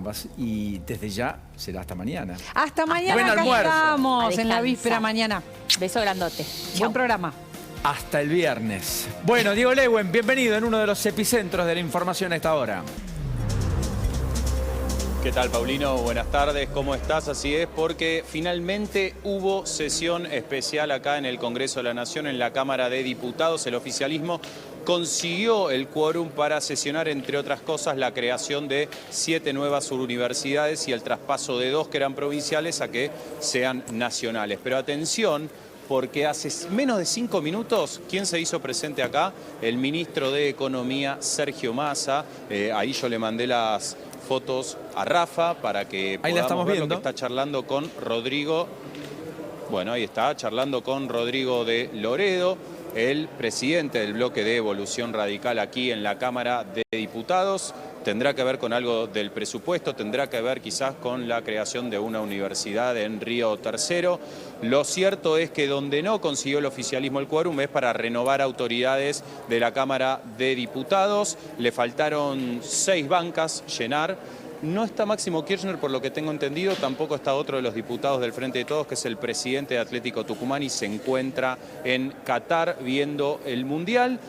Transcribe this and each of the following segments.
ambas. Y desde ya será hasta mañana. Hasta mañana. Buen acá almuerzo. estamos en la víspera mañana. Beso grandote. Buen programa. Hasta el viernes. Bueno, Diego Lehuen, bienvenido en uno de los epicentros de la información a esta hora. ¿Qué tal, Paulino? Buenas tardes, ¿cómo estás? Así es, porque finalmente hubo sesión especial acá en el Congreso de la Nación, en la Cámara de Diputados. El oficialismo consiguió el quórum para sesionar, entre otras cosas, la creación de 7 nuevas universidades y el traspaso de 2 que eran provinciales a que sean nacionales. Pero atención, porque hace menos de 5 minutos, ¿quién se hizo presente acá? El ministro de Economía, Sergio Massa. Ahí yo le mandé las fotos a Rafa para que ahí la estamos ver viendo. lo que está charlando con Rodrigo. Bueno, ahí está, charlando con Rodrigo de Loredo, el presidente del bloque de Evolución Radical aquí en la Cámara de Diputados. Tendrá que ver con algo del presupuesto, tendrá que ver quizás con la creación de una universidad en Río Tercero. Lo cierto es que donde no consiguió el oficialismo el quórum es para renovar autoridades de la Cámara de Diputados. Le faltaron 6 bancas llenar. No está Máximo Kirchner, por lo que tengo entendido, tampoco está otro de los diputados del Frente de Todos, que es el presidente de Atlético Tucumán y se encuentra en Qatar viendo el Mundial.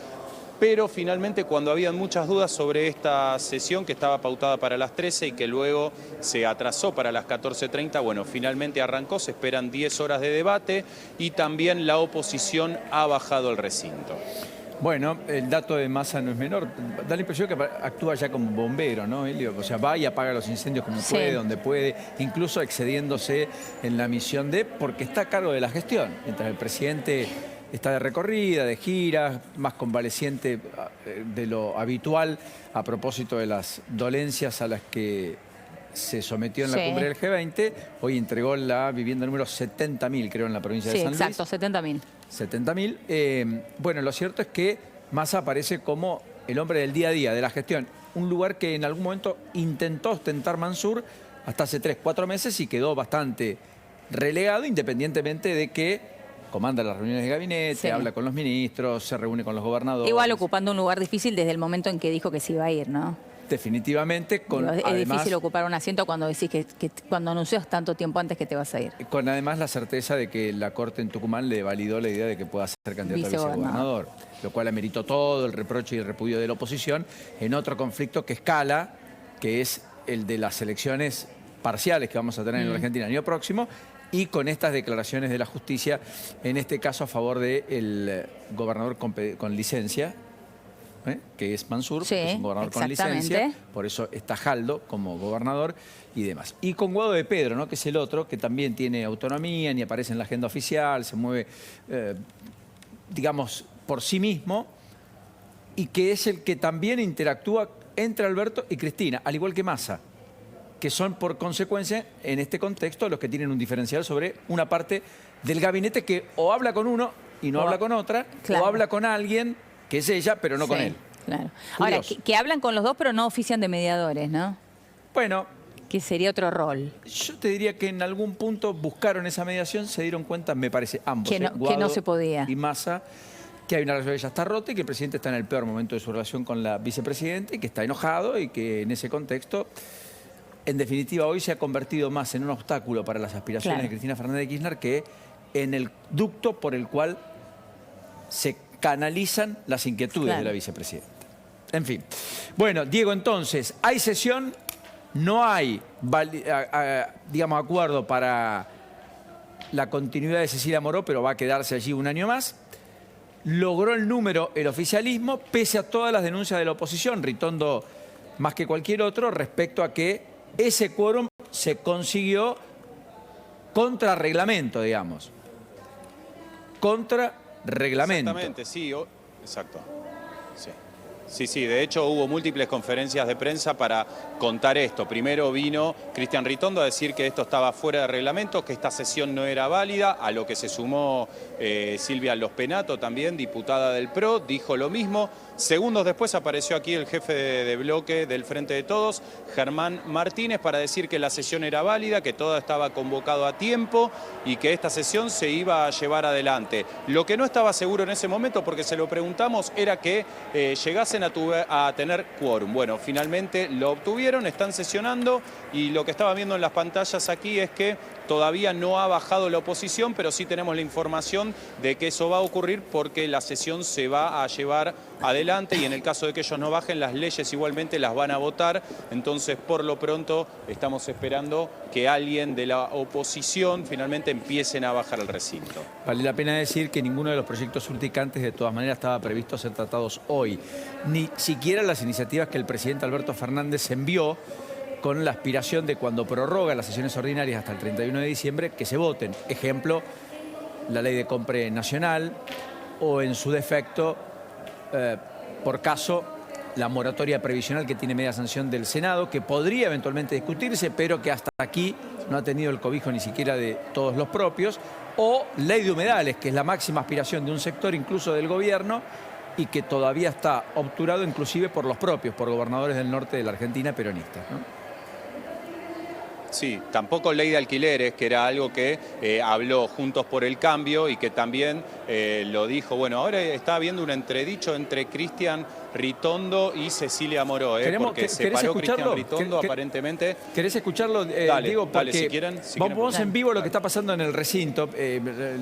Pero finalmente, cuando habían muchas dudas sobre esta sesión que estaba pautada para las 13 y que luego se atrasó para las 14:30, bueno, finalmente arrancó, se esperan 10 horas de debate y también la oposición ha bajado el recinto. Bueno, el dato de Massa no es menor. Da la impresión que actúa ya como bombero, ¿no, Elio? O sea, va y apaga los incendios como puede, donde puede, incluso excediéndose en la misión porque está a cargo de la gestión. Mientras el presidente está de recorrida, de giras, más convaleciente de lo habitual a propósito de las dolencias a las que se sometió en la cumbre del G20. Hoy entregó la vivienda número 70.000, creo, en la provincia de San Luis. Sí, exacto, 70.000. 70.000. Bueno, lo cierto es que Massa aparece como el hombre del día a día, de la gestión. Un lugar que en algún momento intentó ostentar Mansur hasta hace 3, 4 meses y quedó bastante relegado, independientemente de que comanda las reuniones de gabinete, habla con los ministros, se reúne con los gobernadores. Igual ocupando un lugar difícil desde el momento en que dijo que se iba a ir, ¿no? Definitivamente. Es difícil ocupar un asiento cuando decís que cuando anuncias tanto tiempo antes que te vas a ir. Con además la certeza de que la Corte en Tucumán le validó la idea de que pueda ser candidato a vicegobernador, lo cual ameritó todo el reproche y el repudio de la oposición en otro conflicto que escala, que es el de las elecciones parciales que vamos a tener en la Argentina el año próximo, y con estas declaraciones de la justicia, en este caso a favor del gobernador con licencia, que es Mansur, que es un gobernador con licencia, por eso está Jaldo como gobernador y demás. Y con Guado de Pedro, ¿no? Que es el otro, que también tiene autonomía, ni aparece en la agenda oficial, se mueve, digamos, por sí mismo, y que es el que también interactúa entre Alberto y Cristina, al igual que Massa, que son por consecuencia, en este contexto, los que tienen un diferencial sobre una parte del gabinete que o habla con uno y no habla con otra, o habla con alguien que es ella, pero no con él. Claro. Ahora, que hablan con los dos, pero no ofician de mediadores, ¿no? Bueno, que sería otro rol. Yo te diría que en algún punto buscaron esa mediación, se dieron cuenta, me parece, ambos, que no se podía. Y Massa, que hay una relación que ya está rota y que el presidente está en el peor momento de su relación con la vicepresidenta y que está enojado y que en ese contexto, en definitiva, hoy se ha convertido más en un obstáculo para las aspiraciones de Cristina Fernández de Kirchner que en el ducto por el cual se canalizan las inquietudes de la vicepresidenta. En fin. Bueno, Diego, entonces, hay sesión, no hay, digamos, acuerdo para la continuidad de Cecilia Moró, pero va a quedarse allí un año más. Logró el número el oficialismo, pese a todas las denuncias de la oposición, Ritondo más que cualquier otro, respecto a que ese quórum se consiguió contra reglamento, digamos. Contra reglamento. Exactamente, sí, exacto. Sí, de hecho hubo múltiples conferencias de prensa para contar esto. Primero vino Cristian Ritondo a decir que esto estaba fuera de reglamento, que esta sesión no era válida, a lo que se sumó Silvia Lospenato también, diputada del PRO, dijo lo mismo. Segundos después apareció aquí el jefe de bloque del Frente de Todos, Germán Martínez, para decir que la sesión era válida, que todo estaba convocado a tiempo y que esta sesión se iba a llevar adelante. Lo que no estaba seguro en ese momento, porque se lo preguntamos, era que llegasen a tener quórum. Bueno, finalmente lo obtuvieron, están sesionando y lo que estaba viendo en las pantallas aquí es que todavía no ha bajado la oposición, pero sí tenemos la información de que eso va a ocurrir porque la sesión se va a llevar adelante y en el caso de que ellos no bajen, las leyes igualmente las van a votar. Entonces, por lo pronto, estamos esperando que alguien de la oposición finalmente empiecen a bajar al recinto. Vale la pena decir que ninguno de los proyectos urticantes de todas maneras estaba previsto ser tratados hoy. Ni siquiera las iniciativas que el presidente Alberto Fernández envió con la aspiración de cuando prorroga las sesiones ordinarias hasta el 31 de diciembre, que se voten. Ejemplo, la ley de compra nacional o en su defecto, por caso, la moratoria previsional que tiene media sanción del Senado, que podría eventualmente discutirse, pero que hasta aquí no ha tenido el cobijo ni siquiera de todos los propios, o ley de humedales, que es la máxima aspiración de un sector incluso del gobierno y que todavía está obturado inclusive por los propios, por gobernadores del norte de la Argentina peronistas, ¿no? Sí, tampoco ley de alquileres, que era algo que habló Juntos por el Cambio y que también lo dijo. Bueno, ahora está habiendo un entredicho entre Cristian Ritondo y Cecilia Moró, porque se paró Cristian Ritondo aparentemente. ¿Querés escucharlo, dale, Diego? Dale, si quieren. Vamos en vivo lo que está pasando en el recinto.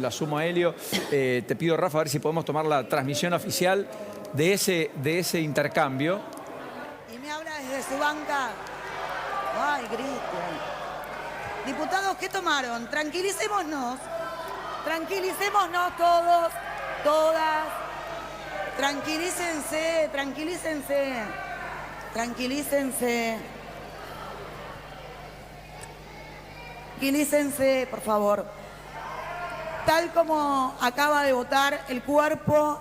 La sumo a Helio. Te pido, Rafa, a ver si podemos tomar la transmisión oficial de ese intercambio. Y me habla desde su banca. Ay, Cristian. Diputados, ¿qué tomaron? Tranquilicémonos todos, todas. Tranquilícense, por favor. Tal como acaba de votar el cuerpo,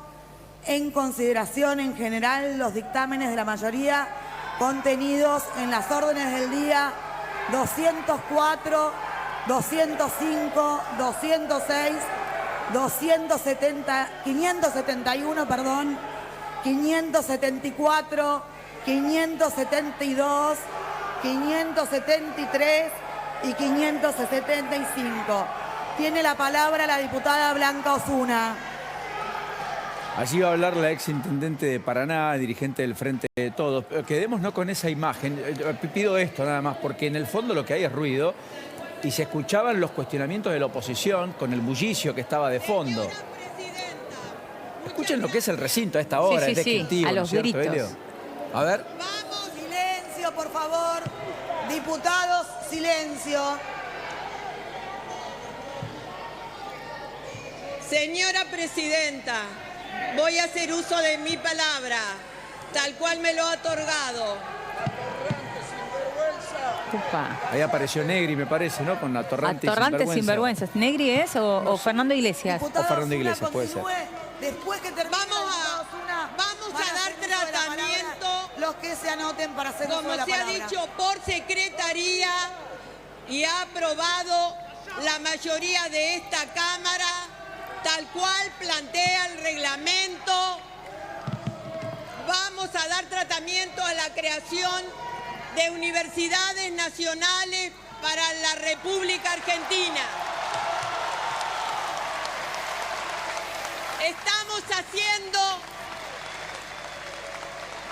en consideración en general los dictámenes de la mayoría contenidos en las órdenes del día 204, 205, 206, 571, 574, 572, 573 y 575. Tiene la palabra la diputada Blanca Osuna. Allí va a hablar la exintendente de Paraná, dirigente del Frente de Todos. Quedémonos con esa imagen. Pido esto nada más, porque en el fondo lo que hay es ruido y se escuchaban los cuestionamientos de la oposición con el bullicio que estaba de fondo. Escuchen lo que es el recinto a esta hora, sí, es descriptivo, a ¿no los es cierto, gritos. Helio? A ver. Vamos, silencio, por favor. Diputados, silencio. Señora Presidenta, voy a hacer uso de mi palabra, tal cual me lo ha otorgado. Upa. Ahí apareció Negri, me parece, ¿no? Con Atorrante y Atorrantes sinvergüenzas. ¿Negri es o Fernando Iglesias? Diputado O Fernando Osuna, Iglesias, puede ser. Después que termine Vamos a dar tratamiento, los que se anoten para hacer uso como de la se ha palabra. dicho, por secretaría y ha aprobado la mayoría de esta Cámara, tal cual plantea el reglamento. Vamos a dar tratamiento a la creación de universidades nacionales para la República Argentina. Estamos haciendo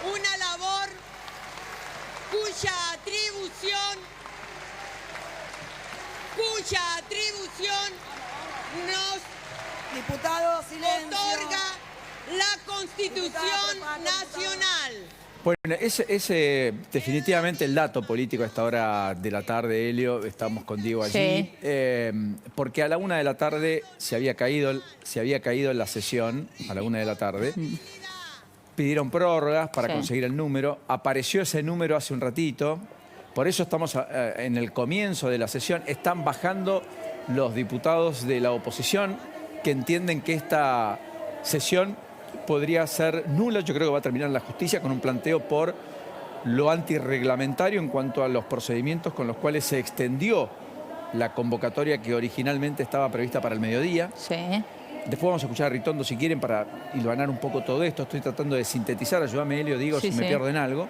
una labor cuya atribución nos Diputado, silencio. otorga la Constitución Nacional. Bueno, ese definitivamente el dato político a esta hora de la tarde, Helio, estamos con Diego allí, porque a la 1 de la tarde se había caído en la sesión, a la 1 de la tarde, pidieron prórrogas para conseguir el número, apareció ese número hace un ratito, por eso estamos en el comienzo de la sesión, están bajando los diputados de la oposición que entienden que esta sesión podría ser nula. Yo creo que va a terminar en la justicia con un planteo por lo antirreglamentario en cuanto a los procedimientos con los cuales se extendió la convocatoria que originalmente estaba prevista para el mediodía. Sí. Después vamos a escuchar a Ritondo si quieren para hilvanar un poco todo esto. Estoy tratando de sintetizar, ayúdame Helio, digo Sí, si me sí. pierdo en algo.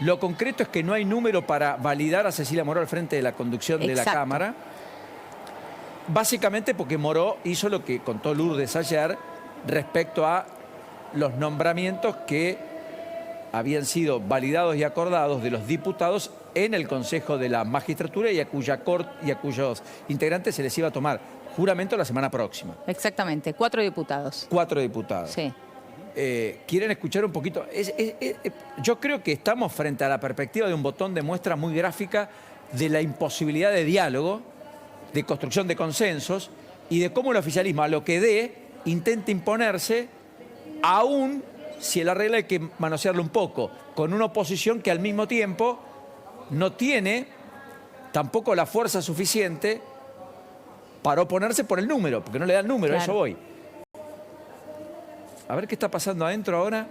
Lo concreto es que no hay número para validar a Cecilia Moró al frente de la conducción de la Exacto. Cámara. Básicamente porque Moró hizo lo que contó Lourdes ayer respecto a los nombramientos que habían sido validados y acordados de los diputados en el Consejo de la Magistratura y a cuyos integrantes se les iba a tomar juramento la semana próxima. Exactamente, 4 diputados. 4 diputados. Sí. ¿Quieren escuchar un poquito? Yo creo que estamos frente a la perspectiva de un botón de muestra muy gráfica de la imposibilidad de diálogo, de construcción de consensos y de cómo el oficialismo, a lo que dé, intenta imponerse, aún si la regla hay que manosearlo un poco, con una oposición que al mismo tiempo no tiene tampoco la fuerza suficiente para oponerse por el número, porque no le da el número, Claro. a eso voy. A ver qué está pasando adentro ahora.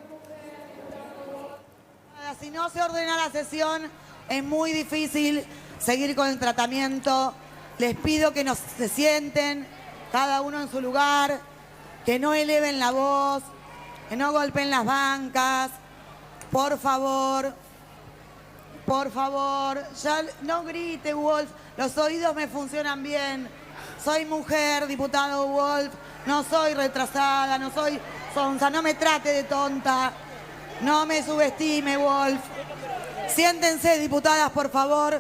Si no se ordena la sesión, es muy difícil seguir con el tratamiento. Les pido que se sienten, cada uno en su lugar, que no eleven la voz, que no golpeen las bancas. Por favor, ya no grite, Wolf, los oídos me funcionan bien. Soy mujer, diputado Wolf, no soy retrasada, no soy sonsa, no me trate de tonta, no me subestime, Wolf. Siéntense, diputadas, por favor,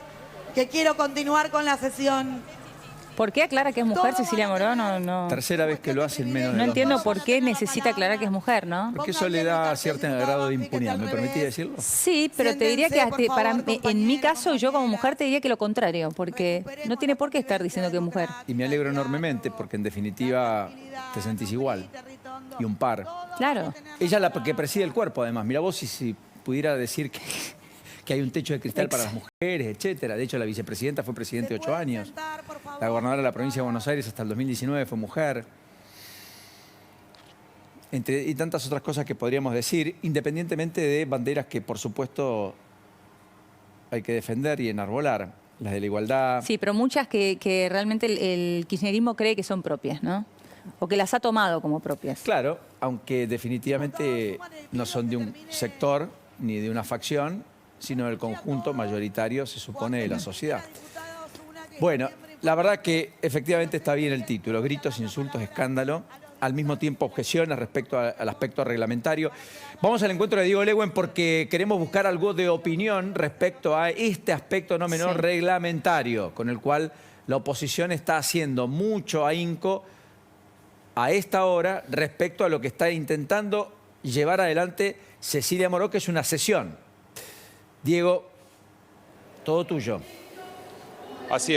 que quiero continuar con la sesión. ¿Por qué aclara que es mujer Todo Cecilia van a Moró? tener- No. Tercera vez que lo hace en menos de No 2 entiendo meses. por qué necesita aclarar que es mujer, ¿no? Porque eso le da cierto grado de impunidad. ¿Me permití decirlo? Sí, pero te diría que Siéntense, por favor, en mi compañeros, caso, yo como compañeras. mujer te diría que lo contrario, porque no tiene por qué estar diciendo que es mujer. Y me alegro enormemente porque en definitiva te sentís igual. Y un par. Claro. Ella es la que preside el cuerpo, además. Mira vos si pudiera decir que hay un techo de cristal para las mujeres, etcétera. De hecho, la vicepresidenta fue presidente 8 años. La gobernadora de la provincia de Buenos Aires hasta el 2019 fue mujer. Y tantas otras cosas que podríamos decir, independientemente de banderas que, por supuesto, hay que defender y enarbolar. Las de la igualdad. Sí, pero muchas que realmente el kirchnerismo cree que son propias, ¿no? O que las ha tomado como propias. Claro, aunque definitivamente no son de un sector ni de una facción, sino del conjunto mayoritario, se supone, de la sociedad. Bueno, la verdad que efectivamente está bien el título, gritos, insultos, escándalo, al mismo tiempo objeciones respecto al aspecto reglamentario. Vamos al encuentro de Diego Lewen porque queremos buscar algo de opinión respecto a este aspecto no menor Sí. reglamentario, con el cual la oposición está haciendo mucho ahínco a esta hora respecto a lo que está intentando llevar adelante Cecilia Moró, que es una sesión. Diego, todo tuyo. Así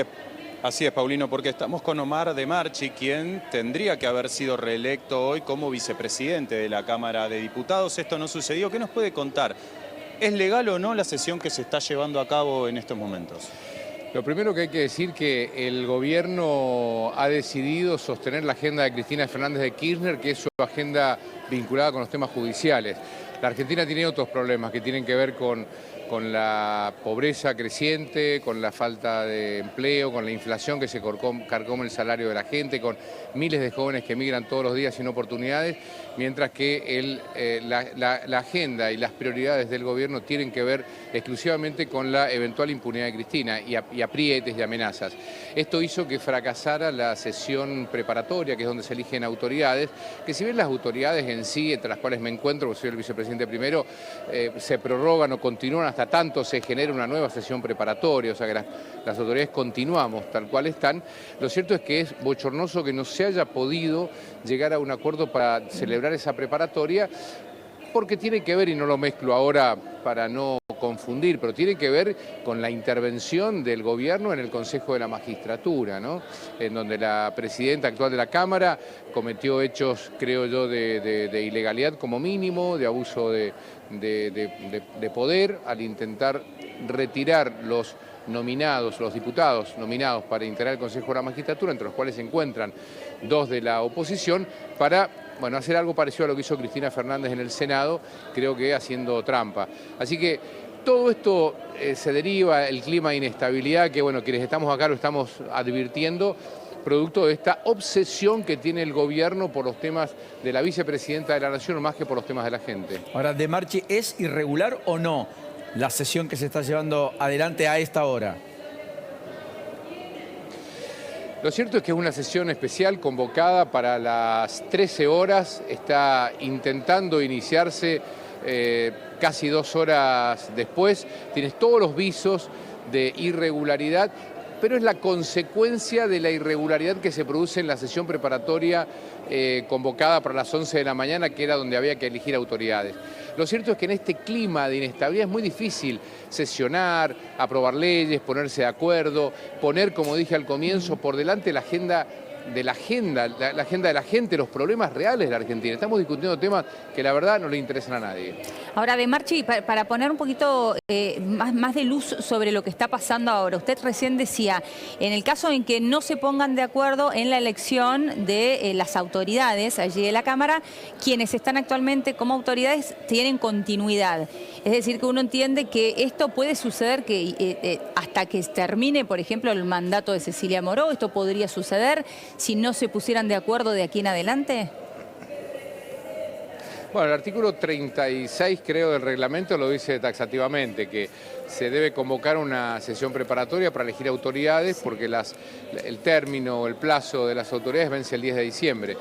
es, Paulino, porque estamos con Omar de Marchi, quien tendría que haber sido reelecto hoy como vicepresidente de la Cámara de Diputados. Esto no sucedió. ¿Qué nos puede contar? ¿Es legal o no la sesión que se está llevando a cabo en estos momentos? Lo primero que hay que decir que el gobierno ha decidido sostener la agenda de Cristina Fernández de Kirchner, que es su agenda vinculada con los temas judiciales. La Argentina tiene otros problemas que tienen que ver con la pobreza creciente, con la falta de empleo, con la inflación que se carcome el salario de la gente, con miles de jóvenes que emigran todos los días sin oportunidades, mientras que la agenda y las prioridades del gobierno tienen que ver exclusivamente con la eventual impunidad de Cristina y aprietes y amenazas. Esto hizo que fracasara la sesión preparatoria, que es donde se eligen autoridades, que si bien las autoridades en sí, entre las cuales me encuentro, porque soy el vicepresidente primero, se prorrogan o continúan hasta tanto se genera una nueva sesión preparatoria, o sea que las autoridades continuamos tal cual están. Lo cierto es que es bochornoso que no se haya podido llegar a un acuerdo para celebrar esa preparatoria, porque tiene que ver, y no lo mezclo ahora para no confundir, pero tiene que ver con la intervención del gobierno en el Consejo de la Magistratura, ¿no? En donde la presidenta actual de la Cámara cometió hechos, creo yo, de ilegalidad como mínimo, de abuso de poder, al intentar retirar los diputados nominados para integrar el Consejo de la Magistratura, entre los cuales se encuentran 2 de la oposición, para hacer algo parecido a lo que hizo Cristina Fernández en el Senado, creo que haciendo trampa. Así que todo esto se deriva, el clima de inestabilidad, que quienes estamos acá lo estamos advirtiendo, producto de esta obsesión que tiene el gobierno por los temas de la vicepresidenta de la Nación, más que por los temas de la gente. Ahora, ¿De Marchi es irregular o no la sesión que se está llevando adelante a esta hora? Lo cierto es que es una sesión especial convocada para las 13 horas, está intentando iniciarse casi 2 horas después, tienes todos los visos de irregularidad, pero es la consecuencia de la irregularidad que se produce en la sesión preparatoria convocada para las 11 de la mañana, que era donde había que elegir autoridades. Lo cierto es que en este clima de inestabilidad es muy difícil sesionar, aprobar leyes, ponerse de acuerdo, poner, como dije al comienzo, por delante la agenda de la gente, los problemas reales de la Argentina. Estamos discutiendo temas que la verdad no le interesan a nadie. Ahora, De Marchi, para poner un poquito más de luz sobre lo que está pasando ahora, usted recién decía, en el caso en que no se pongan de acuerdo en la elección de las autoridades allí de la Cámara, quienes están actualmente como autoridades tienen continuidad. Es decir, que uno entiende que esto puede suceder que hasta que termine, por ejemplo, el mandato de Cecilia Moró, esto podría suceder si no se pusieran de acuerdo de aquí en adelante. Bueno, el artículo 36, creo, del reglamento lo dice taxativamente, que se debe convocar una sesión preparatoria para elegir autoridades porque el término, el plazo de las autoridades vence el 10 de diciembre.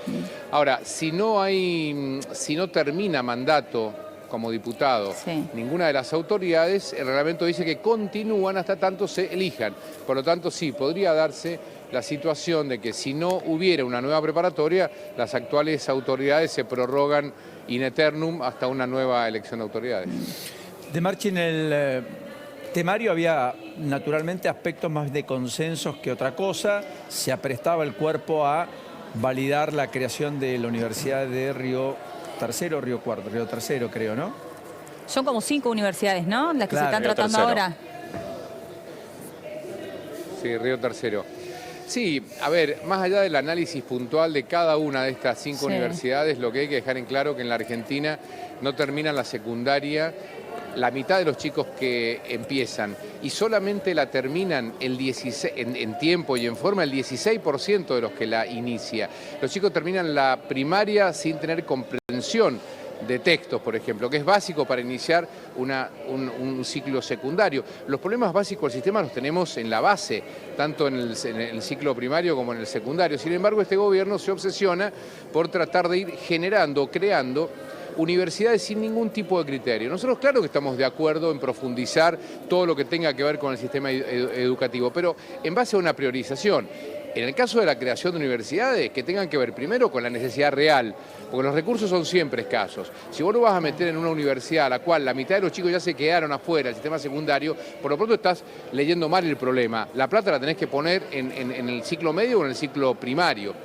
Ahora, si no termina mandato como diputado ninguna de las autoridades, el reglamento dice que continúan hasta tanto se elijan. Por lo tanto, sí, podría darse la situación de que si no hubiera una nueva preparatoria, las actuales autoridades se prorrogan in eternum hasta una nueva elección de autoridades. De Marchi, en el temario había naturalmente aspectos más de consensos que otra cosa. Se aprestaba el cuerpo a validar la creación de la Universidad de Río Tercero, Río Cuarto, Río Tercero, creo, ¿no? Son como 5 universidades, ¿no? Las que Claro, se están Río tratando Tercero. ahora. Sí, Río Tercero. Sí, a ver, más allá del análisis puntual de cada una de estas 5 universidades, lo que hay que dejar en claro que en la Argentina no terminan la secundaria la mitad de los chicos que empiezan y solamente la terminan el 16, en tiempo y en forma el 16% de los que la inicia. Los chicos terminan la primaria sin tener comprensión de textos, por ejemplo, que es básico para iniciar un ciclo secundario. Los problemas básicos del sistema los tenemos en la base, tanto en el ciclo primario como en el secundario. Sin embargo, este gobierno se obsesiona por tratar de ir generando, creando universidades sin ningún tipo de criterio. Nosotros claro que estamos de acuerdo en profundizar todo lo que tenga que ver con el sistema educativo, pero en base a una priorización. En el caso de la creación de universidades, que tengan que ver primero con la necesidad real, porque los recursos son siempre escasos. Si vos lo vas a meter en una universidad a la cual la mitad de los chicos ya se quedaron afuera del sistema secundario, por lo pronto estás leyendo mal el problema. La plata la tenés que poner en el ciclo medio o en el ciclo primario.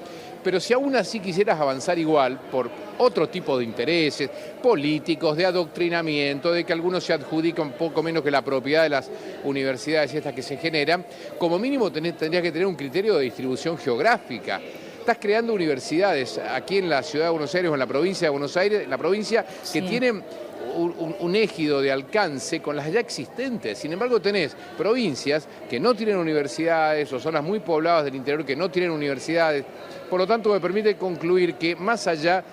Pero si aún así quisieras avanzar igual por otro tipo de intereses políticos, de adoctrinamiento, de que algunos se adjudican un poco menos que la propiedad de las universidades estas que se generan, como mínimo tendrías que tener un criterio de distribución geográfica. Estás creando universidades aquí en la ciudad de Buenos Aires o en la provincia de Buenos Aires, la provincia que tienen un égido de alcance con las ya existentes. Sin embargo, tenés provincias que no tienen universidades o zonas muy pobladas del interior que no tienen universidades. Por lo tanto, me permite concluir que más allá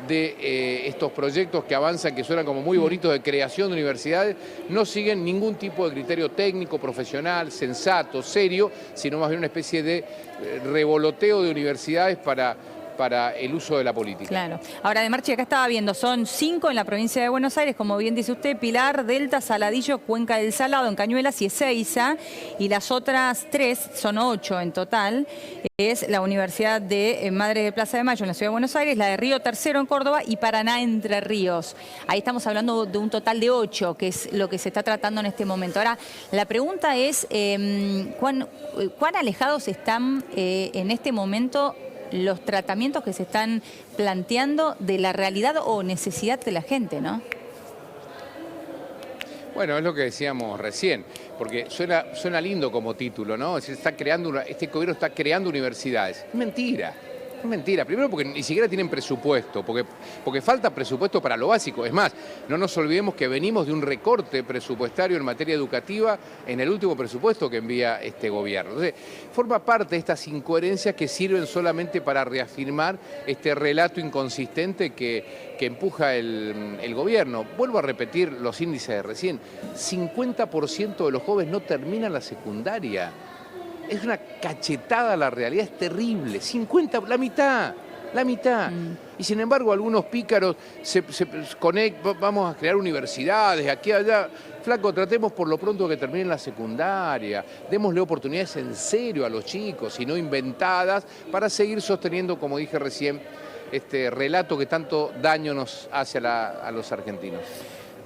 de estos proyectos que avanzan, que suenan como muy bonitos de creación de universidades, no siguen ningún tipo de criterio técnico, profesional, sensato, serio, sino más bien una especie de revoloteo de universidades para el uso de la política. Claro. Ahora, De Marchi, acá estaba viendo, son 5 en la provincia de Buenos Aires, como bien dice usted, Pilar, Delta, Saladillo, Cuenca del Salado, en Cañuelas y Ezeiza, y las otras 3, son 8 en total, es la Universidad de Madre de Plaza de Mayo en la Ciudad de Buenos Aires, la de Río Tercero en Córdoba y Paraná Entre Ríos. Ahí estamos hablando de un total de 8, que es lo que se está tratando en este momento. Ahora, la pregunta es, ¿cuán alejados están en este momento los tratamientos que se están planteando de la realidad o necesidad de la gente, ¿no? Bueno, es lo que decíamos recién, porque suena lindo como título, ¿no? Es decir, este gobierno está creando universidades. Es mentira. Es mentira. Primero porque ni siquiera tienen presupuesto, porque falta presupuesto para lo básico. Es más, no nos olvidemos que venimos de un recorte presupuestario en materia educativa en el último presupuesto que envía este gobierno. Entonces, forma parte de estas incoherencias que sirven solamente para reafirmar este relato inconsistente que empuja el gobierno. Vuelvo a repetir los índices de recién. 50% de los jóvenes no terminan la secundaria. Es una cachetada a la realidad, es terrible. 50, la mitad. Y sin embargo, algunos pícaros se conectan, vamos a crear universidades, aquí, allá. Flaco, tratemos por lo pronto que terminen la secundaria. Démosle oportunidades en serio a los chicos y no inventadas para seguir sosteniendo, como dije recién, este relato que tanto daño nos hace a los argentinos.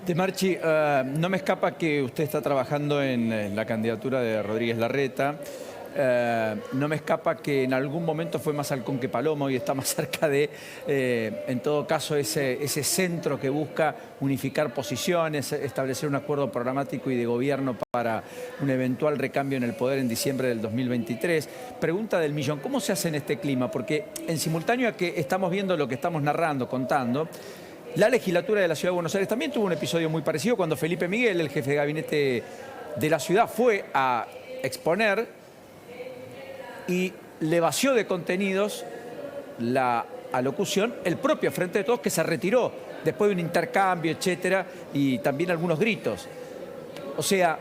De Marchi, no me escapa que usted está trabajando en la candidatura de Rodríguez Larreta. No me escapa que en algún momento fue más halcón que paloma y está más cerca de, en todo caso, ese centro que busca unificar posiciones, establecer un acuerdo programático y de gobierno para un eventual recambio en el poder en diciembre del 2023. Pregunta del millón, ¿cómo se hace en este clima? Porque en simultáneo a que estamos viendo lo que estamos narrando, contando, la legislatura de la Ciudad de Buenos Aires también tuvo un episodio muy parecido cuando Felipe Miguel, el jefe de gabinete de la ciudad, fue a exponer y le vació de contenidos la alocución el propio Frente de Todos, que se retiró después de un intercambio, etcétera, y también algunos gritos. O sea,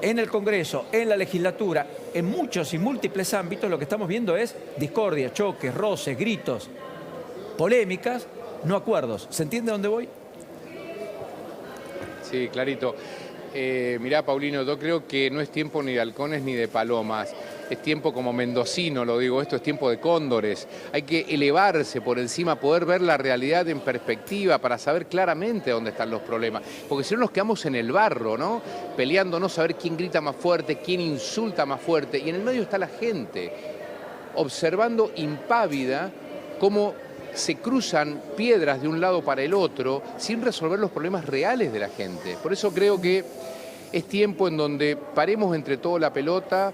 en el Congreso, en la legislatura, en muchos y múltiples ámbitos, lo que estamos viendo es discordia, choques, roces, gritos, polémicas, no acuerdos. ¿Se entiende dónde voy? Sí, clarito. Mirá, Paulino, yo creo que no es tiempo ni de halcones ni de palomas. Es tiempo, como mendocino lo digo, esto es tiempo de cóndores. Hay que elevarse por encima, poder ver la realidad en perspectiva para saber claramente dónde están los problemas. Porque si no nos quedamos en el barro, ¿no? Peleando, no saber quién grita más fuerte, quién insulta más fuerte. Y en el medio está la gente, observando impávida cómo se cruzan piedras de un lado para el otro sin resolver los problemas reales de la gente. Por eso creo que es tiempo en donde paremos entre todo la pelota,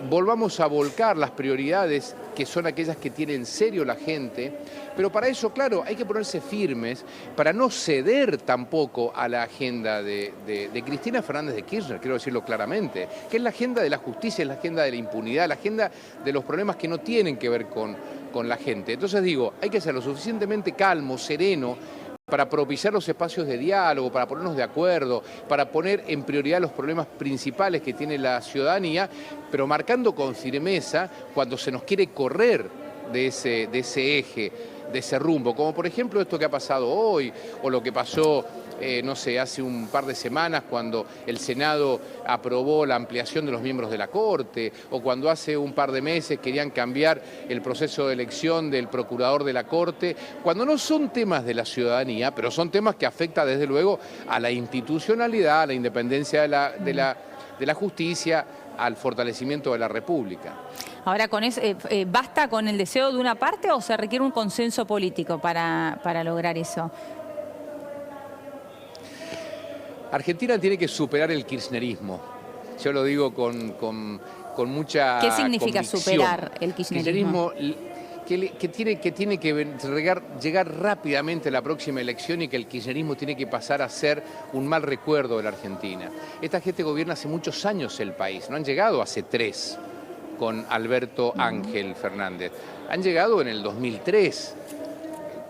volvamos a volcar las prioridades que son aquellas que tiene en serio la gente, pero para eso, claro, hay que ponerse firmes para no ceder tampoco a la agenda de Cristina Fernández de Kirchner, quiero decirlo claramente, que es la agenda de la justicia, es la agenda de la impunidad, la agenda de los problemas que no tienen que ver con la gente. Entonces digo, hay que ser lo suficientemente calmo, sereno, para propiciar los espacios de diálogo, para ponernos de acuerdo, para poner en prioridad los problemas principales que tiene la ciudadanía, pero marcando con firmeza cuando se nos quiere correr de ese eje, de ese rumbo, como por ejemplo esto que ha pasado hoy, o lo que pasó, no sé, hace un par de semanas cuando el Senado aprobó la ampliación de los miembros de la Corte, o cuando hace un par de meses querían cambiar el proceso de elección del procurador de la Corte, cuando no son temas de la ciudadanía, pero son temas que afectan desde luego a la institucionalidad, a la independencia de la justicia, al fortalecimiento de la República. Ahora, ¿basta con el deseo de una parte o se requiere un consenso político para lograr eso? Argentina tiene que superar el kirchnerismo. Yo lo digo con mucha ¿Qué significa convicción. Superar el kirchnerismo? Que tiene que llegar rápidamente a la próxima elección y que el kirchnerismo tiene que pasar a ser un mal recuerdo de la Argentina. Esta gente gobierna hace muchos años el país, no han llegado hace 3 con Alberto Ángel Fernández. Han llegado en el 2003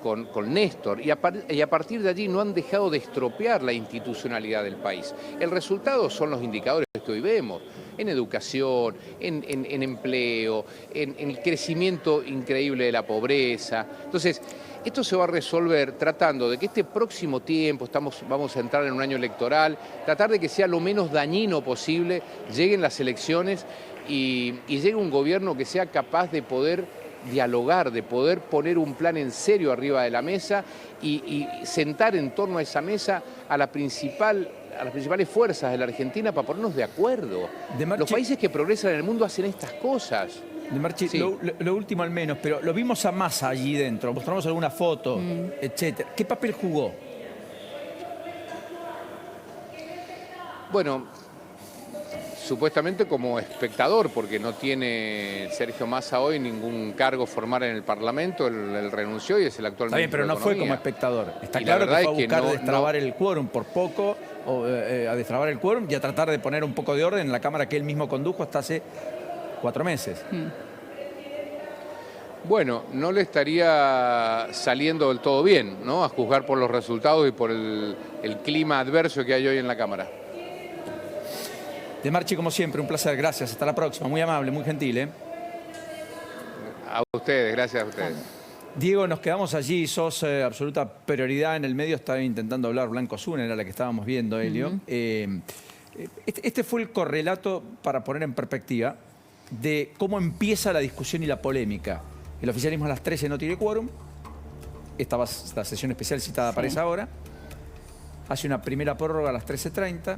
con Néstor y a partir de allí no han dejado de estropear la institucionalidad del país. El resultado son los indicadores que hoy vemos, en educación, en empleo, en el crecimiento increíble de la pobreza. Entonces, esto se va a resolver tratando de que este próximo tiempo, vamos a entrar en un año electoral, tratar de que sea lo menos dañino posible, lleguen las elecciones y llegue un gobierno que sea capaz de poder dialogar, de poder poner un plan en serio arriba de la mesa y sentar en torno a esa mesa a las principales fuerzas de la Argentina para ponernos de acuerdo. Los países que progresan en el mundo hacen estas cosas. De Marchi, sí. Lo último al menos, pero lo vimos a Massa allí dentro, mostramos alguna foto, etcétera. ¿Qué papel jugó? supuestamente como espectador, porque no tiene Sergio Massa hoy ningún cargo formal en el Parlamento, él renunció y es el actual Está bien, pero ministro de no fue Economía. como espectador. Está Y claro la que verdad fue a es que buscar destrabar el quórum por poco, a destrabar el quórum y a tratar de poner un poco de orden en la Cámara que él mismo condujo hasta hace 4 meses. Bueno, no le estaría saliendo del todo bien, ¿no? A juzgar por los resultados y por el clima adverso que hay hoy en la Cámara. De Marchi, como siempre, un placer. Gracias. Hasta la próxima. Muy amable, muy gentil, ¿eh? A ustedes, gracias a ustedes. Diego, nos quedamos allí. Sos absoluta prioridad en el medio. Estaba intentando hablar Blanco Zuna, era la que estábamos viendo, Helio. Este fue el correlato, para poner en perspectiva, de cómo empieza la discusión y la polémica. El oficialismo a las 13 no tiene quórum. Estaba la sesión especial citada para esa hora. Hace una primera prórroga a las 13:30.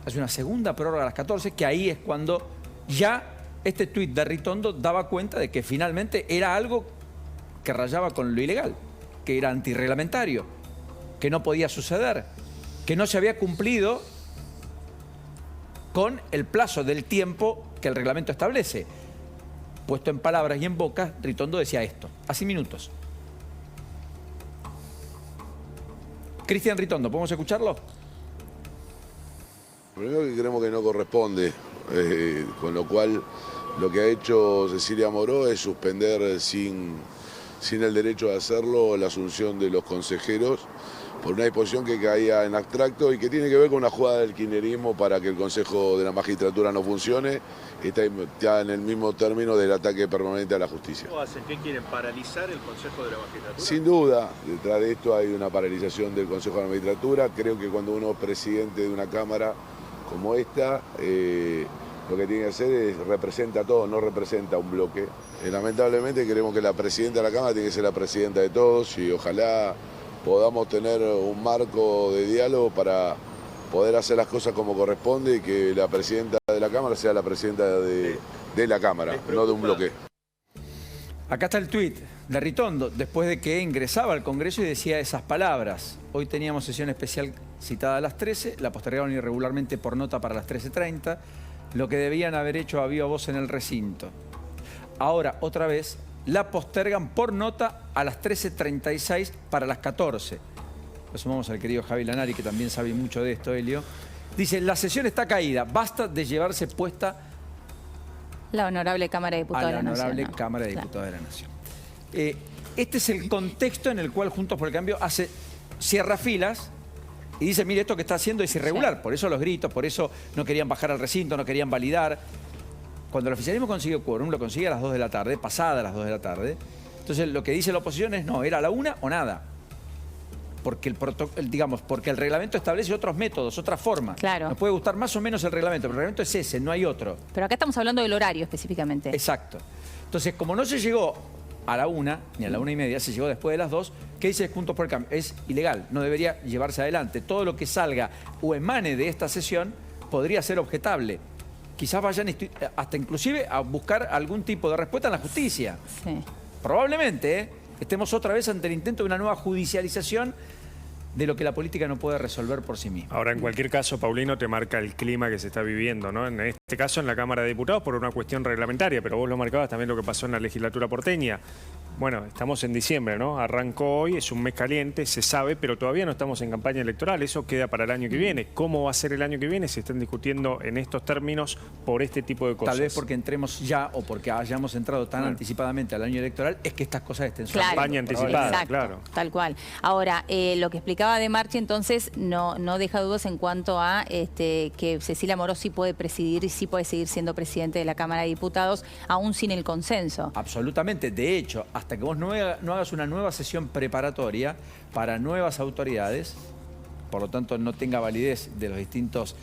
Hace una segunda prórroga a las 14, que ahí es cuando ya este tuit de Ritondo daba cuenta de que finalmente era algo que rayaba con lo ilegal, que era antirreglamentario, que no podía suceder, que no se había cumplido con el plazo del tiempo que el reglamento establece. Puesto en palabras y en boca, Ritondo decía esto, hace minutos. Cristian Ritondo, ¿podemos escucharlo? Primero que creemos que no corresponde, con lo cual lo que ha hecho Cecilia Moró es suspender sin el derecho de hacerlo la asunción de los consejeros por una disposición que caía en abstracto y que tiene que ver con una jugada del kirchnerismo para que el Consejo de la Magistratura no funcione, está en el mismo término del ataque permanente a la justicia. ¿Cómo hacen? ¿Qué quieren? ¿Paralizar el Consejo de la Magistratura? Sin duda, detrás de esto hay una paralización del Consejo de la Magistratura. Creo que cuando uno es presidente de una Cámara como esta, lo que tiene que hacer es representa a todos, no representa a un bloque. Lamentablemente creemos que la presidenta de la Cámara tiene que ser la presidenta de todos y ojalá podamos tener un marco de diálogo para poder hacer las cosas como corresponde y que la presidenta de la Cámara sea la presidenta de la Cámara, no de un bloque. Acá está el tuit de Ritondo, después de que ingresaba al Congreso y decía esas palabras. Hoy teníamos sesión especial citada a las 13, la postergaron irregularmente por nota para las 13:30, lo que debían haber hecho a viva voz en el recinto. Ahora, otra vez, la postergan por nota a las 13:36 para las 14. Lo sumamos al querido Javi Lanari, que también sabe mucho de esto, Helio. Dice, la sesión está caída, basta de llevarse puesta la honorable Cámara de Diputados de la Nación. A la honorable Cámara de Diputados de la Nación. Este es el contexto en el cual Juntos por el Cambio cierra filas y dice, mire, esto que está haciendo es irregular. Por eso los gritos, por eso no querían bajar al recinto, no querían validar. Cuando el oficialismo consiguió quórum, lo consigue a las 2 de la tarde, pasadas las 2 de la tarde. Entonces lo que dice la oposición es, no, era a la 1 o nada. Porque porque el reglamento establece otros métodos, otras formas. Claro. Nos puede gustar más o menos el reglamento, pero el reglamento es ese, no hay otro. Pero acá estamos hablando del horario específicamente. Exacto. Entonces, como no se llegó a la 1, ni a la 1:30, se llegó después de las 2, ¿qué dice Juntos por el Cambio? Es ilegal, no debería llevarse adelante. Todo lo que salga o emane de esta sesión podría ser objetable. Quizás vayan hasta inclusive a buscar algún tipo de respuesta en la justicia. Sí. Probablemente estemos otra vez ante el intento de una nueva judicialización de lo que la política no puede resolver por sí misma. Ahora, en cualquier caso, Paulino, te marca el clima que se está viviendo, ¿no? En este caso en la Cámara de Diputados por una cuestión reglamentaria, pero vos lo marcabas también lo que pasó en la legislatura porteña. Bueno, estamos en diciembre, ¿no? Arrancó hoy, es un mes caliente, se sabe, pero todavía no estamos en campaña electoral. Eso queda para el año que viene. ¿Cómo va a ser el año que viene? Se están discutiendo en estos términos por este tipo de cosas. Tal vez porque entremos ya o porque hayamos entrado tan anticipadamente al año electoral es que estas cosas estén Claro. Campaña anticipada, Exacto, claro. Tal cual. Ahora, lo que explicaba de Marchi entonces no deja dudas en cuanto a que Cecilia Moró sí puede presidir y sí puede seguir siendo presidente de la Cámara de Diputados, aún sin el consenso. Absolutamente. De hecho, hasta que vos no hagas una nueva sesión preparatoria para nuevas autoridades, por lo tanto no tenga validez de los distintos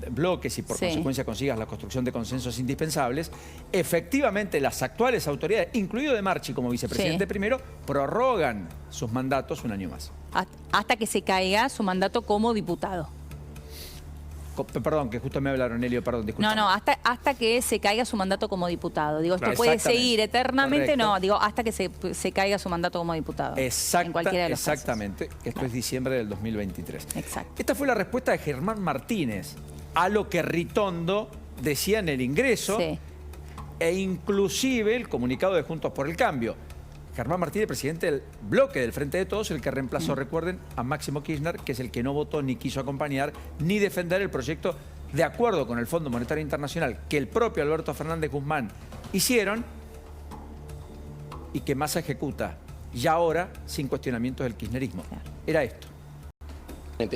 bloques y por consecuencia consigas la construcción de consensos indispensables, efectivamente las actuales autoridades, incluido de Marchi como vicepresidente primero, prorrogan sus mandatos un año más. Hasta que se caiga su mandato como diputado. Perdón, que justo me hablaron, Helio, perdón, disculpa. No, hasta que se caiga su mandato como diputado. Digo, esto puede seguir eternamente, correcto. No, digo, hasta que se caiga su mandato como diputado. En cualquiera de los exactamente. Casos. Esto es diciembre del 2023. Exacto. Esta fue la respuesta de Germán Martínez a lo que Ritondo decía en el ingreso, Sí. e inclusive el comunicado de Juntos por el Cambio. Germán Martínez, presidente del bloque del Frente de Todos, el que reemplazó, recuerden, a Máximo Kirchner, que es el que no votó ni quiso acompañar ni defender el proyecto de acuerdo con el Fondo Monetario Internacional que el propio Alberto Fernández Guzmán hicieron y que Massa ejecuta. Y ahora, sin cuestionamientos del kirchnerismo. Era esto.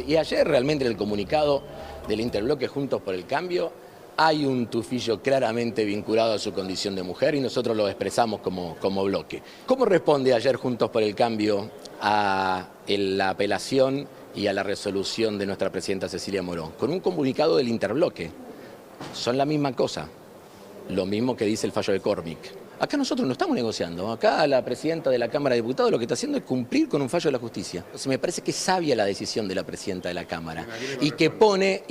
Y ayer realmente en el comunicado del Interbloque Juntos por el Cambio hay un tufillo claramente vinculado a su condición de mujer y nosotros lo expresamos como bloque. ¿Cómo responde ayer Juntos por el Cambio a la apelación y a la resolución de nuestra presidenta Cecilia Moró? Con un comunicado del Interbloque. Son la misma cosa, lo mismo que dice el fallo de Cormick. Acá nosotros no estamos negociando, acá la presidenta de la Cámara de Diputados lo que está haciendo es cumplir con un fallo de la justicia. Entonces me parece que es sabia la decisión de la presidenta de la Cámara y que pone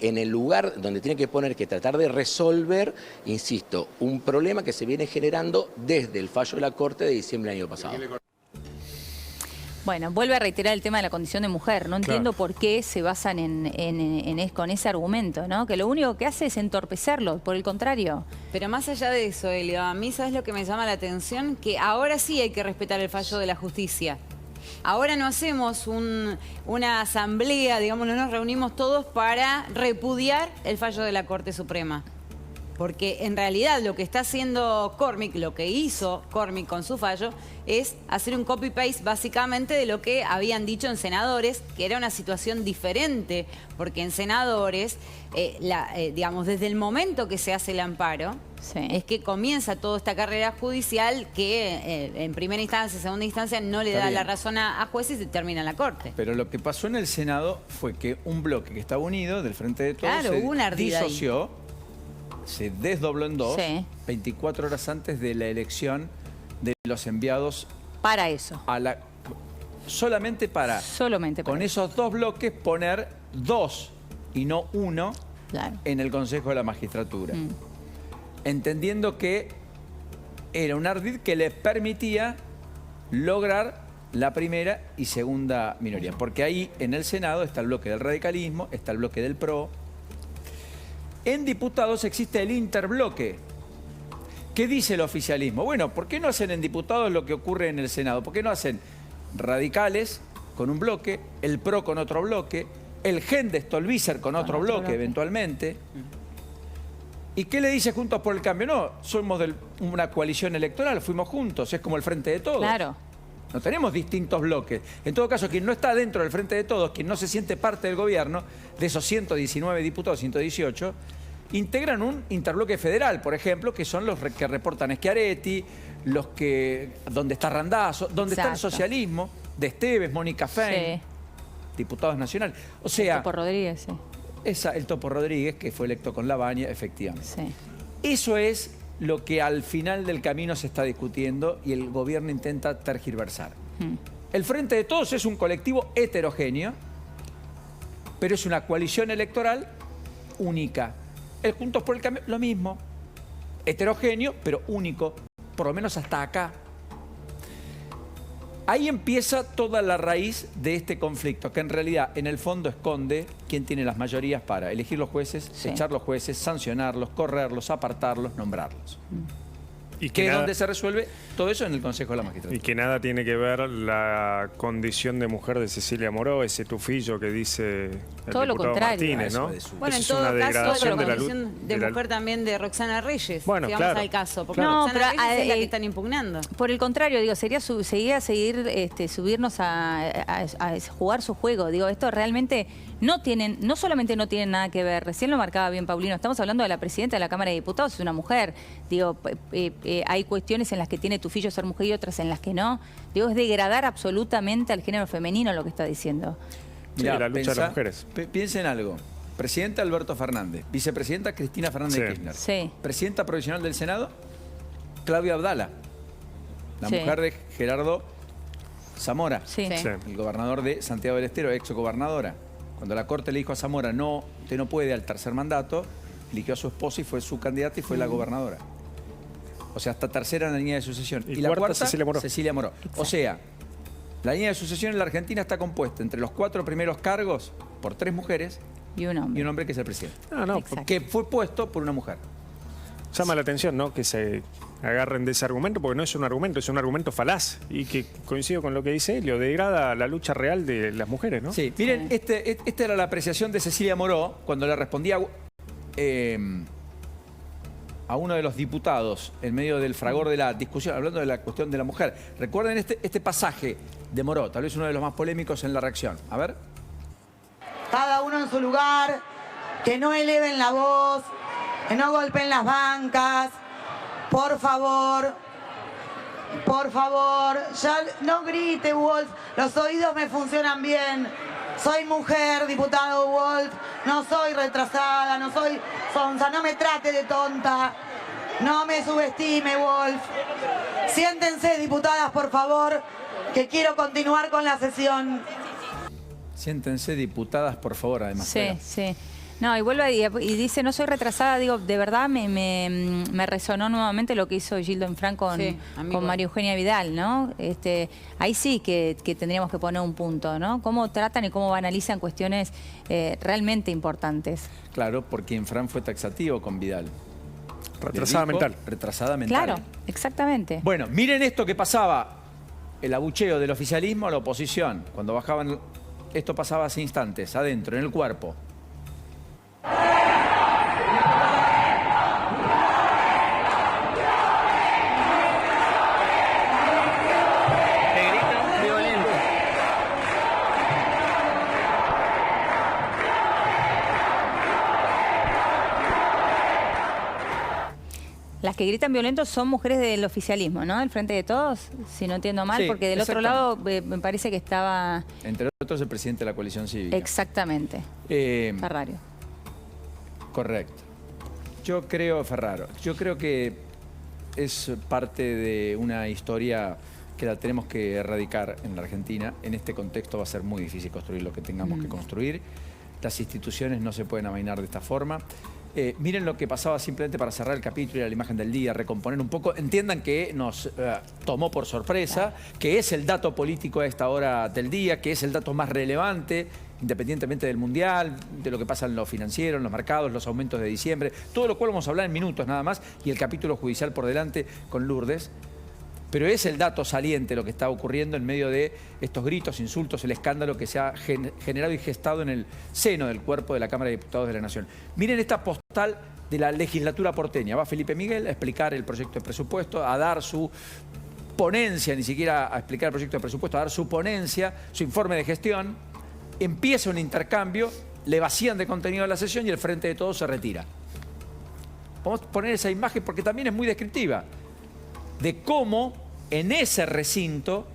en el lugar donde tiene que poner que tratar de resolver, insisto, un problema que se viene generando desde el fallo de la Corte de diciembre del año pasado. Bueno, vuelve a reiterar el tema de la condición de mujer. No entiendo por qué se basan con ese argumento, ¿no? Que lo único que hace es entorpecerlo, por el contrario. Pero más allá de eso, Elio, a mí ¿sabes lo que me llama la atención? Que ahora sí hay que respetar el fallo de la justicia. Ahora no hacemos una asamblea, digamos, no nos reunimos todos para repudiar el fallo de la Corte Suprema. Porque en realidad lo que está haciendo Cormick, lo que hizo Cormick con su fallo, es hacer un copy-paste básicamente de lo que habían dicho en senadores, que era una situación diferente, porque en senadores, digamos, desde el momento que se hace el amparo, es que comienza toda esta carrera judicial que en primera instancia, segunda instancia, no le da la razón a jueces y se termina en la Corte. Pero lo que pasó en el Senado fue que un bloque que estaba unido, del Frente de Todos, Claro, hubo una ardida disoció, se desdobló en dos, 24 horas antes de la elección de los enviados. Para eso. Solamente para con esos dos bloques poner dos y no uno en el Consejo de la Magistratura. Entendiendo que era un ardid que les permitía lograr la primera y segunda minoría. Porque ahí en el Senado está el bloque del radicalismo, está el bloque del PRO. En diputados existe el interbloque. ¿Qué dice el oficialismo? Bueno, ¿por qué no hacen en diputados lo que ocurre en el Senado? ¿Por qué no hacen radicales con un bloque, el PRO con otro bloque, el GEN de Stolbizer con otro bloque eventualmente? ¿Y qué le dice Juntos por el Cambio? No, somos de una coalición electoral, fuimos juntos, es como el Frente de Todos. Claro. No tenemos distintos bloques. En todo caso, quien no está dentro del Frente de Todos, quien no se siente parte del gobierno, de esos 119 diputados, 118, integran un interbloque federal, por ejemplo, que son los que reportan Schiaretti, donde está Randazzo, donde está el socialismo, de Esteves, Mónica Fein, diputados nacionales. O sea, el Topo Rodríguez, el Topo Rodríguez, que fue electo con Lavagna, efectivamente. Eso es lo que al final del camino se está discutiendo y el gobierno intenta tergiversar. El Frente de Todos es un colectivo heterogéneo, pero es una coalición electoral única. El Juntos por el Cambio, lo mismo. Heterogéneo, pero único, por lo menos hasta acá. Ahí empieza toda la raíz de este conflicto, que en realidad, en el fondo, esconde quién tiene las mayorías para elegir los jueces, echar los jueces, sancionarlos, correrlos, apartarlos, nombrarlos. Y que es donde se resuelve todo eso en el Consejo de la Magistratura. Y que nada tiene que ver la condición de mujer de Cecilia Moró, ese tufillo que dice el todo lo diputado contrario. Martínez, ¿no? Bueno, en todo caso, la condición de mujer también de Roxana Reyes, bueno, si vamos al caso, porque no, Roxana pero, Reyes es la que están impugnando. Por el contrario, digo, sería subirnos a jugar su juego. Digo, esto realmente no solamente no tienen nada que ver, recién lo marcaba bien Paulino, estamos hablando de la presidenta de la Cámara de Diputados, es una mujer. Digo, hay cuestiones en las que tiene tufillo ser mujer y otras en las que no. Digo, es degradar absolutamente al género femenino lo que está diciendo. Mirá, la lucha de las mujeres. Piensa en algo. Presidenta Alberto Fernández, vicepresidenta Cristina Fernández de Kirchner, presidenta provisional del Senado, Claudia Abdala, la mujer de Gerardo Zamora, el gobernador de Santiago del Estero, ex gobernadora. Cuando la Corte le dijo a Zamora, no, usted no puede al tercer mandato, eligió a su esposa y fue su candidata y fue la gobernadora. O sea, hasta tercera en la línea de sucesión. Y la cuarta, Cecilia Moró. O sea, la línea de sucesión en la Argentina está compuesta entre los 4 primeros cargos por 3 mujeres Y un hombre. Y un hombre que es el presidente. No, Que fue puesto por una mujer. llama la atención, ¿no? Que se agarren de ese argumento, porque no es un argumento falaz. Y que coincido con lo que dice Elio, degrada la lucha real de las mujeres, ¿no? Sí, miren, esta era la apreciación de Cecilia Moró cuando le respondía a uno de los diputados en medio del fragor de la discusión, hablando de la cuestión de la mujer. Recuerden este pasaje de Moró, tal vez uno de los más polémicos en la reacción. A ver. Cada uno en su lugar, que no eleven la voz, que no golpeen las bancas. Por favor, ya no grite, Wolf, los oídos me funcionan bien. Soy mujer, diputado Wolf, no soy retrasada, no soy sonsa, no me trate de tonta, no me subestime, Wolf. Siéntense, diputadas, por favor, que quiero continuar con la sesión. Siéntense, diputadas, por favor, además. Sí. No, y vuelve y dice, no soy retrasada, digo, de verdad me resonó nuevamente lo que hizo Gildo Infran con María Eugenia Vidal, ¿no? Ahí sí que tendríamos que poner un punto, ¿no? Cómo tratan y cómo analizan cuestiones realmente importantes. Claro, porque Infran fue taxativo con Vidal. Retrasada mental. Retrasada mental. Claro, exactamente. Bueno, miren esto que pasaba, el abucheo del oficialismo a la oposición. Cuando bajaban, esto pasaba hace instantes, adentro, en el cuerpo. Las que gritan violentos son mujeres del oficialismo, ¿no? Del Frente de Todos, si no entiendo mal, porque del otro lado me parece que estaba... Entre otros el presidente de la coalición cívica. Exactamente. Ferrario. Correcto. Yo creo que es parte de una historia que la tenemos que erradicar en la Argentina. En este contexto va a ser muy difícil construir lo que tengamos que construir. Las instituciones no se pueden amainar de esta forma. Miren lo que pasaba simplemente para cerrar el capítulo y la imagen del día, recomponer un poco. Entiendan que nos tomó por sorpresa, que es el dato político a esta hora del día, que es el dato más relevante, independientemente del Mundial, de lo que pasa en lo financiero, en los mercados, los aumentos de diciembre, todo lo cual vamos a hablar en minutos nada más, y el capítulo judicial por delante con Lourdes. Pero es el dato saliente lo que está ocurriendo en medio de estos gritos, insultos, el escándalo que se ha generado y gestado en el seno del cuerpo de la Cámara de Diputados de la Nación. Miren esta postal de la legislatura porteña. Va Felipe Miguel a explicar el proyecto de presupuesto, a dar su ponencia, ni siquiera a explicar el proyecto de presupuesto, a dar su ponencia, su informe de gestión. Empieza un intercambio, le vacían de contenido la sesión y el Frente de Todos se retira. Vamos a poner esa imagen porque también es muy descriptiva de cómo en ese recinto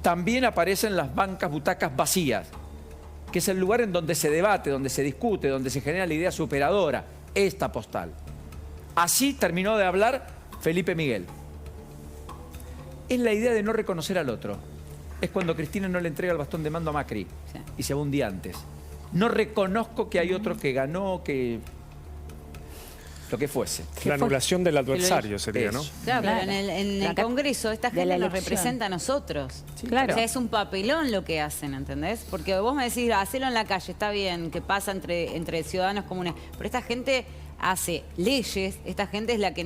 también aparecen las bancas, butacas vacías, que es el lugar en donde se debate, donde se discute, donde se genera la idea superadora, esta postal. Así terminó de hablar Felipe Miguel. Es la idea de no reconocer al otro. Es cuando Cristina no le entrega el bastón de mando a Macri y se va un día antes. No reconozco que hay otro que ganó, que... lo que fuese. La anulación del adversario sería, ¿no? Claro, pero en el Congreso esta gente nos representa a nosotros. Sí, claro. O sea, es un papelón lo que hacen, ¿entendés? Porque vos me decís, hacelo en la calle, está bien, que pasa entre ciudadanos comunes, pero esta gente hace leyes, esta gente es la que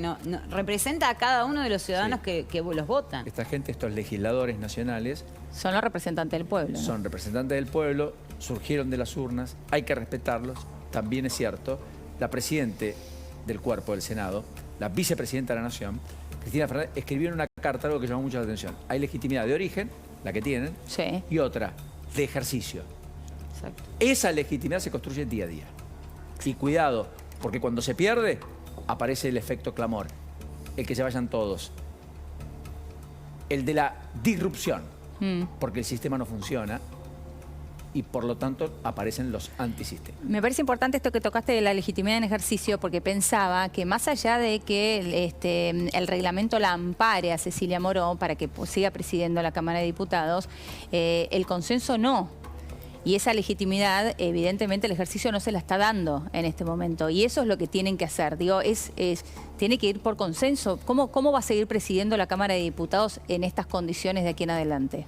representa a cada uno de los ciudadanos que los votan. Esta gente, estos legisladores nacionales... son los representantes del pueblo, ¿no? Son representantes del pueblo, surgieron de las urnas, hay que respetarlos, también es cierto. La presidente del cuerpo del Senado, la vicepresidenta de la Nación, Cristina Fernández, escribió en una carta algo que llamó mucho la atención. Hay legitimidad de origen, la que tienen, y otra, de ejercicio. Exacto. Esa legitimidad se construye día a día. Y cuidado, porque cuando se pierde, aparece el efecto clamor, el que se vayan todos. El de la disrupción, porque el sistema no funciona, y por lo tanto aparecen los antisistemas. Me parece importante esto que tocaste de la legitimidad en ejercicio, porque pensaba que más allá de que el reglamento la ampare a Cecilia Moró para que siga presidiendo la Cámara de Diputados, el consenso no. Y esa legitimidad, evidentemente, el ejercicio no se la está dando en este momento. Y eso es lo que tienen que hacer. Digo, tiene que ir por consenso. ¿Cómo va a seguir presidiendo la Cámara de Diputados en estas condiciones de aquí en adelante?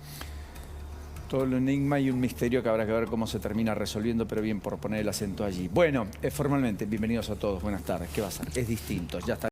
Todo el enigma y un misterio que habrá que ver cómo se termina resolviendo, pero bien por poner el acento allí. Bueno, formalmente, bienvenidos a todos, buenas tardes. ¿Qué va a ser? Es distinto, ya está.